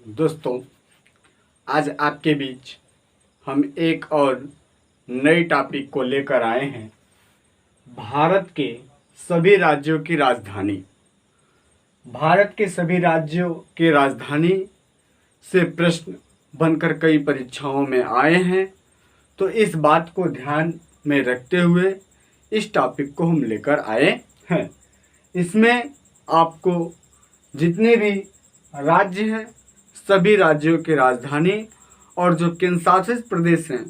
दोस्तों, आज आपके बीच हम एक और नई टॉपिक को लेकर आए हैं। भारत के सभी राज्यों की राजधानी। भारत के सभी राज्यों की राजधानी से प्रश्न बनकर कई परीक्षाओं में आए हैं, तो इस बात को ध्यान में रखते हुए इस टॉपिक को हम लेकर आए हैं। इसमें आपको जितने भी राज्य हैं, सभी राज्यों की राजधानी और जो केंद्र शासित प्रदेश हैं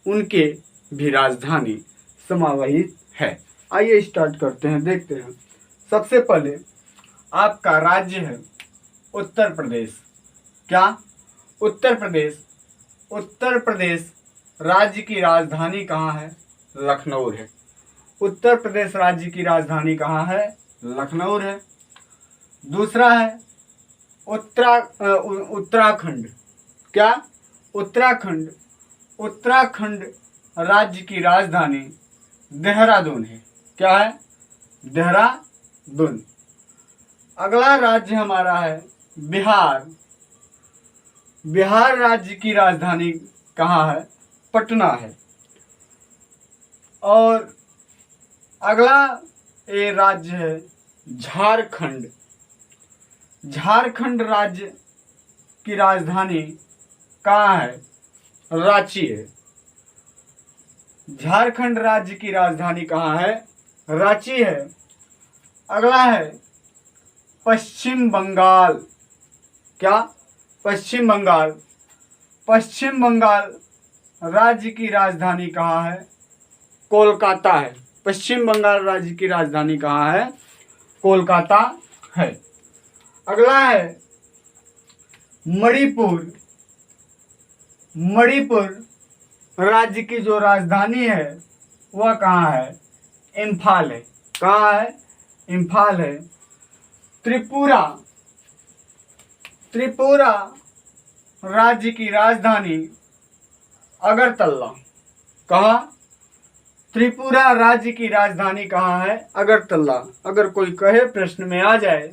उनके भी राजधानी समाहित है। आइए स्टार्ट करते हैं, देखते हैं। सबसे पहले आपका राज्य है उत्तर प्रदेश। क्या? उत्तर प्रदेश। उत्तर प्रदेश राज्य की राजधानी कहाँ है? लखनऊ है। उत्तर प्रदेश राज्य की राजधानी कहाँ है? लखनऊ है। दूसरा है उत्तराखंड। क्या? उत्तराखंड। उत्तराखंड राज्य की राजधानी देहरादून है। क्या है? देहरादून। अगला राज्य हमारा है बिहार। बिहार राज्य की राजधानी कहाँ है? पटना है। और अगला ये राज्य है झारखंड। झारखंड राज्य की राजधानी कहाँ है? रांची है। झारखंड राज्य की राजधानी कहाँ है? रांची है। अगला है पश्चिम बंगाल। क्या? पश्चिम बंगाल। पश्चिम बंगाल राज्य की राजधानी कहाँ है? कोलकाता है। पश्चिम बंगाल राज्य की राजधानी कहाँ है? कोलकाता है। अगला है मणिपुर। मणिपुर राज्य की जो राजधानी है वह कहाँ है? इम्फाल है। कहाँ है? इम्फाल है। त्रिपुरा। त्रिपुरा राज्य की राजधानी अगरतला। कहाँ? त्रिपुरा राज्य की राजधानी कहाँ है? अगरतला। अगर कोई कहे प्रश्न में आ जाए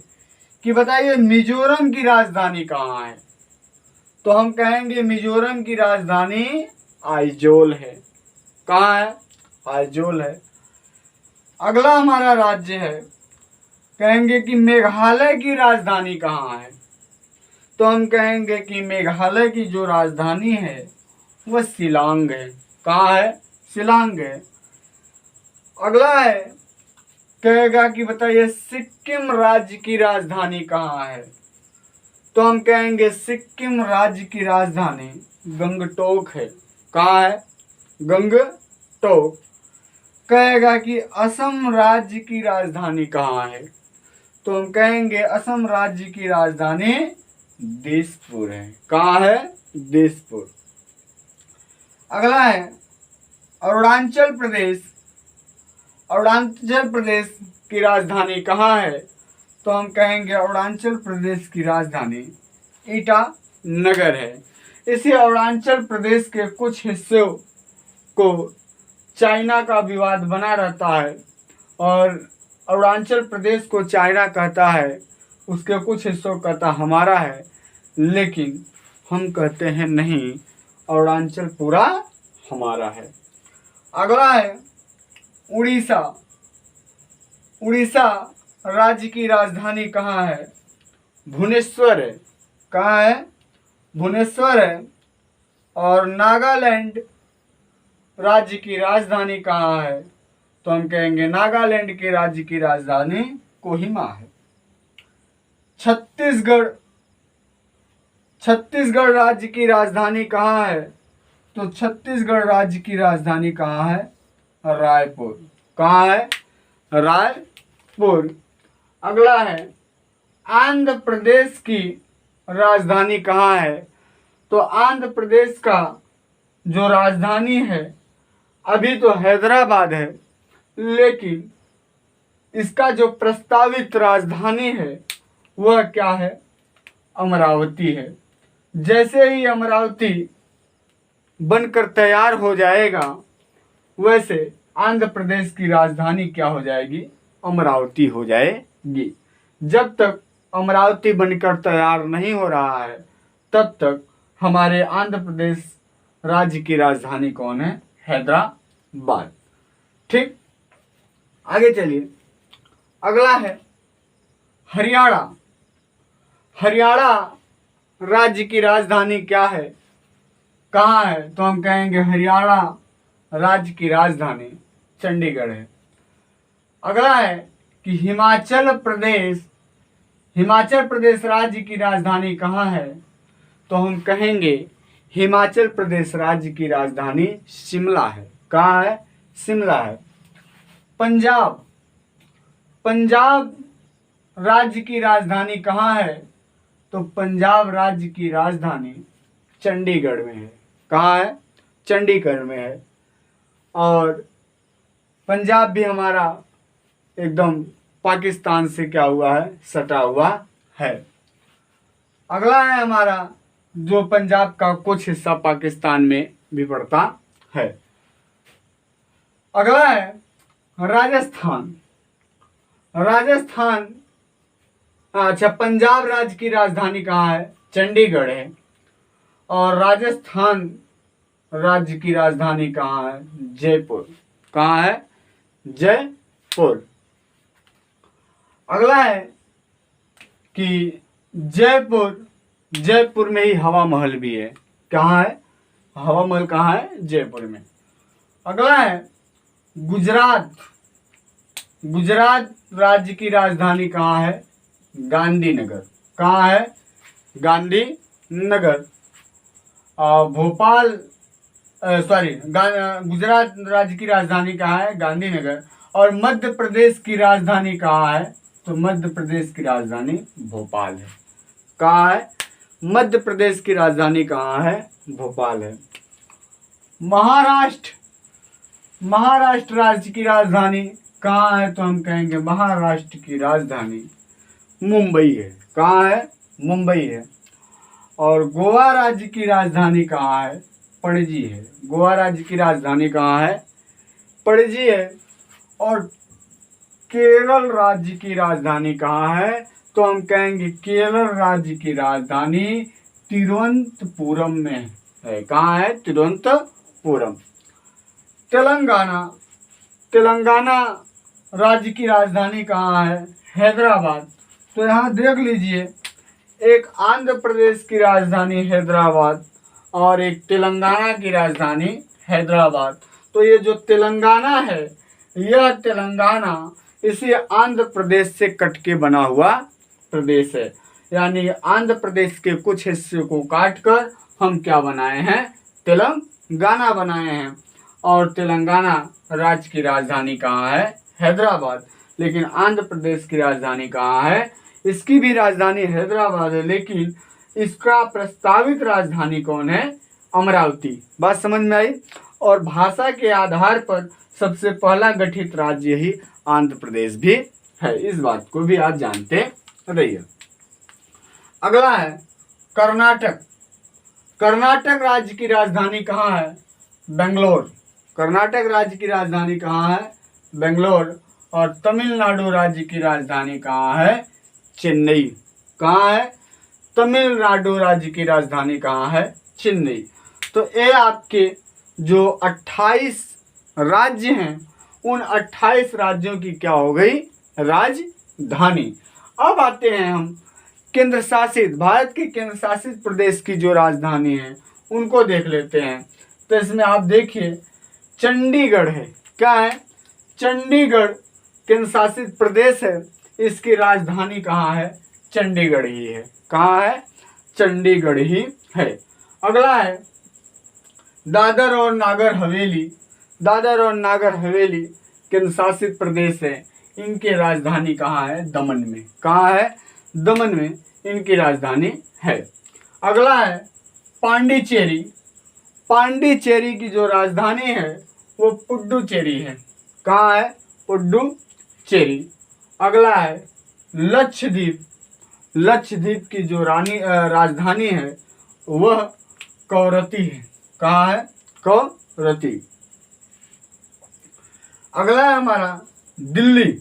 कि बताइए मिजोरम की राजधानी कहाँ है, तो हम कहेंगे मिजोरम की राजधानी आइजोल है। कहाँ है? आइजोल है। अगला हमारा राज्य है, कहेंगे कि मेघालय की राजधानी कहाँ है, तो हम कहेंगे कि मेघालय की जो राजधानी है वह शिलांग है। कहाँ है? शिलांग है। अगला है, कहेगा कि बताइए सिक्किम राज्य की राजधानी कहाँ है, तो हम कहेंगे सिक्किम राज्य की राजधानी गंगटोक है। कहाँ है? गंगटोक। कहेगा कि असम राज्य की राजधानी कहाँ है, तो हम कहेंगे असम राज्य की राजधानी दिसपुर है। कहाँ है? दिसपुर। अगला है अरुणाचल प्रदेश। अरुणाचल प्रदेश की राजधानी कहाँ है, तो हम कहेंगे अरुणाचल प्रदेश की राजधानी ईटानगर है। इसी अरुणाचल प्रदेश के कुछ हिस्सों को चाइना का विवाद बना रहता है और अरुणाचल प्रदेश को चाइना कहता है, उसके कुछ हिस्सों कहता हमारा है, लेकिन हम कहते हैं नहीं, अरुणाचल पूरा हमारा है। अगला है उड़ीसा। उड़ीसा राज्य की राजधानी कहाँ है? भुवनेश्वर है। कहाँ है? भुवनेश्वर है। और नागालैंड राज्य की राजधानी कहाँ है, तो हम कहेंगे नागालैंड के राज्य की राजधानी कोहिमा है। छत्तीसगढ़। छत्तीसगढ़ राज्य की राजधानी कहाँ है, तो छत्तीसगढ़ राज्य की राजधानी कहाँ है? रायपुर। कहाँ है? रायपुर। अगला है आंध्र प्रदेश की राजधानी कहाँ है, तो आंध्र प्रदेश का जो राजधानी है अभी तो हैदराबाद है, लेकिन इसका जो प्रस्तावित राजधानी है वह क्या है? अमरावती है। जैसे ही अमरावती बनकर तैयार हो जाएगा, वैसे आंध्र प्रदेश की राजधानी क्या हो जाएगी? अमरावती हो जाएगी। जब तक अमरावती बनकर तैयार नहीं हो रहा है, तब तक हमारे आंध्र प्रदेश राज्य की राजधानी कौन है? हैदराबाद। ठीक, आगे चलिए। अगला है हरियाणा। हरियाणा राज्य की राजधानी क्या है, कहाँ है? तो हम कहेंगे हरियाणा राज्य की राजधानी चंडीगढ़ है। अगला है कि हिमाचल प्रदेश राज्य की राजधानी कहाँ है? तो हम कहेंगे हिमाचल प्रदेश राज्य की राजधानी शिमला है। कहाँ है? शिमला है। पंजाब राज्य की राजधानी कहाँ है? तो पंजाब राज्य की राजधानी चंडीगढ़ में है। कहाँ है? चंडीगढ़ में है। और पंजाब भी हमारा एकदम पाकिस्तान से क्या हुआ है? सटा हुआ है। अगला है हमारा जो पंजाब का कुछ हिस्सा पाकिस्तान में भी पड़ता है। अगला है राजस्थान। अच्छा, पंजाब राज्य की राजधानी कहाँ है? चंडीगढ़ है। और राजस्थान राज्य की राजधानी कहाँ है? जयपुर। कहाँ है? जयपुर। अगला है कि जयपुर में ही हवा महल भी है। कहाँ है? हवा महल कहाँ है? जयपुर में। अगला है गुजरात राज्य की राजधानी कहाँ है? गांधीनगर। कहाँ है? गांधीनगर। गुजरात राज्य की राजधानी कहाँ है? गांधीनगर। और मध्य प्रदेश की राजधानी कहाँ है? तो मध्य प्रदेश की राजधानी भोपाल है। कहाँ है? मध्य प्रदेश की राजधानी कहाँ है? भोपाल है। महाराष्ट्र राज्य की राजधानी कहाँ है? तो हम कहेंगे महाराष्ट्र की राजधानी मुंबई है। कहाँ है? मुंबई है। और गोवा राज्य की राजधानी कहाँ है? पणजी है। गोवा राज्य की राजधानी कहाँ है? पणजी है। और केरल राज्य की राजधानी कहाँ है? तो हम कहेंगे केरल राज्य की राजधानी तिरुवनंतपुरम में है। कहाँ है? तिरुवनंतपुरम। तेलंगाना राज्य की राजधानी कहाँ है? हैदराबाद। तो यहाँ देख लीजिए, एक आंध्र प्रदेश की राजधानी हैदराबाद और एक तेलंगाना की राजधानी हैदराबाद। तो ये जो तेलंगाना है, यह तेलंगाना इसी आंध्र प्रदेश से कट के बना हुआ प्रदेश है। यानी आंध्र प्रदेश के कुछ हिस्से को काटकर हम क्या बनाए हैं? तेलंगाना बनाए हैं। और तेलंगाना राज्य की राजधानी कहाँ है? हैदराबाद। लेकिन आंध्र प्रदेश की राजधानी कहाँ है? इसकी भी राजधानी हैदराबाद है, लेकिन इसका प्रस्तावित राजधानी कौन है? अमरावती। बात समझ में आई? और भाषा के आधार पर सबसे पहला गठित राज्य ही आंध्र प्रदेश भी है। इस बात को भी आप जानते रहिए। अगला है कर्नाटक। कर्नाटक राज्य की राजधानी कहाँ है? बेंगलोर। कर्नाटक राज्य की राजधानी कहाँ है? बेंगलोर। और तमिलनाडु राज्य की राजधानी कहाँ है? चेन्नई। कहाँ है? तमिलनाडु राज्य की राजधानी कहाँ है? चेन्नई। तो ये आपके जो 28 राज्य हैं, उन 28 राज्यों की क्या हो गई? राजधानी। अब आते हैं हम भारत के केंद्र शासित प्रदेश की जो राजधानी है उनको देख लेते हैं। तो इसमें आप देखिए चंडीगढ़ है। क्या है? चंडीगढ़ केंद्र शासित प्रदेश है। इसकी राजधानी कहाँ है? चंडीगढ़ ही है। कहाँ है? चंडीगढ़ ही है। अगला है दादर और नागर हवेली। दादर और नागर हवेली केंद्र शासित प्रदेश है। इनकी राजधानी कहाँ है? दमन में। कहाँ है? दमन में इनकी राजधानी है। अगला है पांडिचेरी। पांडिचेरी की जो राजधानी है वो पुडुचेरी है। कहाँ है? पुडुचेरी। अगला है लक्षद्वीप। लक्षद्वीप की जो राजधानी है वह कवरत्ती है। कहाँ है? कवरत्ती। अगला है हमारा दिल्ली।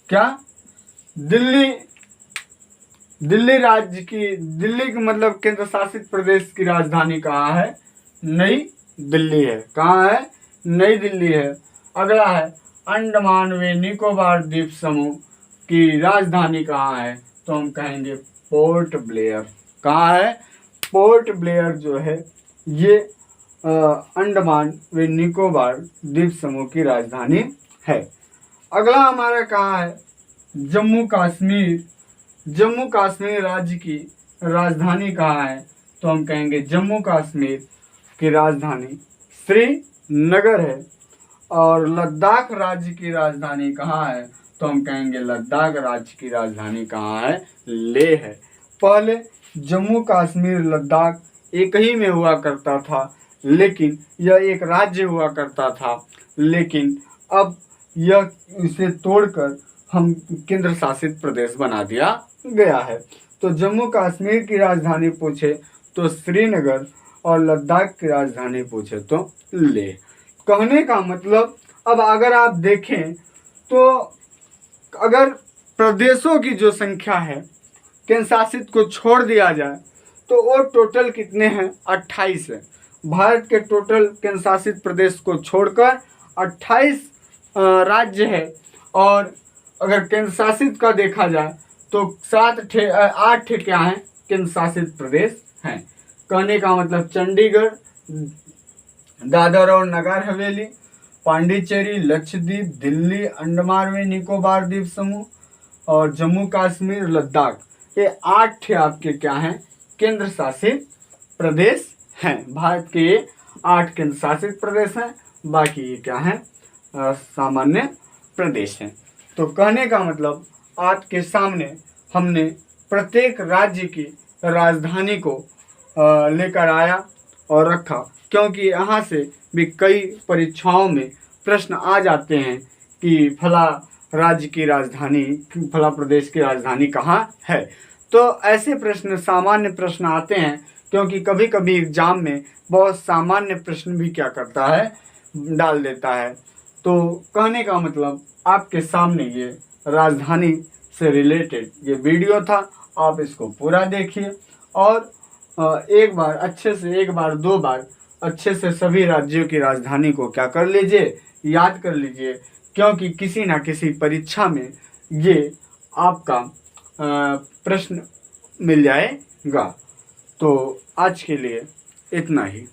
क्या? दिल्ली दिल्ली की मतलब केंद्र शासित प्रदेश की राजधानी कहाँ है? नई दिल्ली है। कहाँ है? नई दिल्ली है। अगला है अंडमान व निकोबार द्वीप समूह की राजधानी कहाँ है? तो हम कहेंगे पोर्ट ब्लेयर। कहाँ है? पोर्ट ब्लेयर जो है ये अंडमान व निकोबार द्वीप समूह की राजधानी है। अगला हमारा कहाँ है? जम्मू कश्मीर। जम्मू कश्मीर राज्य की राजधानी कहाँ है? तो हम कहेंगे जम्मू कश्मीर की राजधानी श्रीनगर है। और लद्दाख राज्य की राजधानी कहाँ है? तो हम कहेंगे लद्दाख राज्य की राजधानी कहाँ है? लेह है। पहले जम्मू कश्मीर लद्दाख एक ही में हुआ करता था, लेकिन यह एक राज्य हुआ करता था, लेकिन अब यह इसे तोड़कर हम केंद्र शासित प्रदेश बना दिया गया है। तो जम्मू कश्मीर की राजधानी पूछे तो श्रीनगर और लद्दाख की राजधानी पूछे तो लेह। कहने का मतलब अब अगर आप देखें तो अगर प्रदेशों की जो संख्या है केंद्र शासित को छोड़ दिया जाए तो वो टोटल कितने हैं? 28 है। भारत के टोटल केंद्र शासित प्रदेश को छोड़कर 28 राज्य है। और अगर केंद्र शासित का देखा जाए तो 8 क्या है? केंद्र शासित प्रदेश हैं। कहने का मतलब चंडीगढ़, दादर और नगर हवेली, पांडिचेरी, लक्षद्वीप, दिल्ली, अंडमान व निकोबार द्वीप समूह और जम्मू कश्मीर, लद्दाख, ये 8 आपके क्या हैं? केंद्र शासित प्रदेश हैं। भारत के ये 8 केंद्र शासित प्रदेश हैं, बाकी ये क्या हैं? सामान्य प्रदेश हैं। तो कहने का मतलब आपके सामने हमने प्रत्येक राज्य की राजधानी को लेकर आया और रखा, क्योंकि यहाँ से भी कई परीक्षाओं में प्रश्न आ जाते हैं कि फला राज्य की राजधानी, फला प्रदेश की राजधानी कहाँ है। तो ऐसे प्रश्न सामान्य प्रश्न आते हैं, क्योंकि कभी कभी एग्जाम में बहुत सामान्य प्रश्न भी क्या करता है? डाल देता है। तो कहने का मतलब आपके सामने ये राजधानी से रिलेटेड ये वीडियो था। आप इसको पूरा देखिए और एक बार अच्छे से, एक बार 2 बार अच्छे से सभी राज्यों की राजधानी को क्या कर लीजिए? याद कर लीजिए, क्योंकि किसी ना किसी परीक्षा में ये आपका प्रश्न मिल जाएगा। तो आज के लिए इतना ही।